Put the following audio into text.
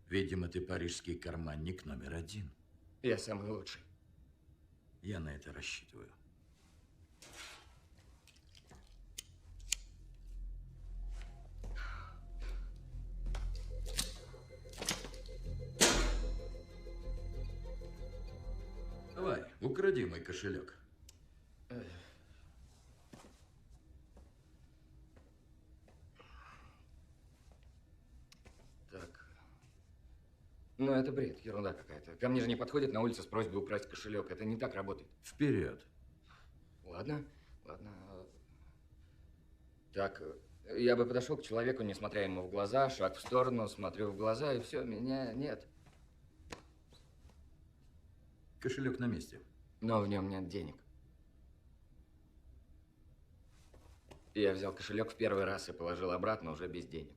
Видимо, ты парижский карманник №1. Я самый лучший. Я на это рассчитываю. Давай, укради мой кошелек. Так. Ну, это бред, ерунда какая-то. Ко мне же не подходит на улице с просьбой украсть кошелек. Это не так работает. Вперед. Ладно, ладно. Так, я бы подошел к человеку, не смотря ему в глаза, шаг в сторону, смотрю в глаза, и все, меня нет. Кошелек на месте. Но в нем нет денег. Я взял кошелек в первый раз и положил обратно уже без денег.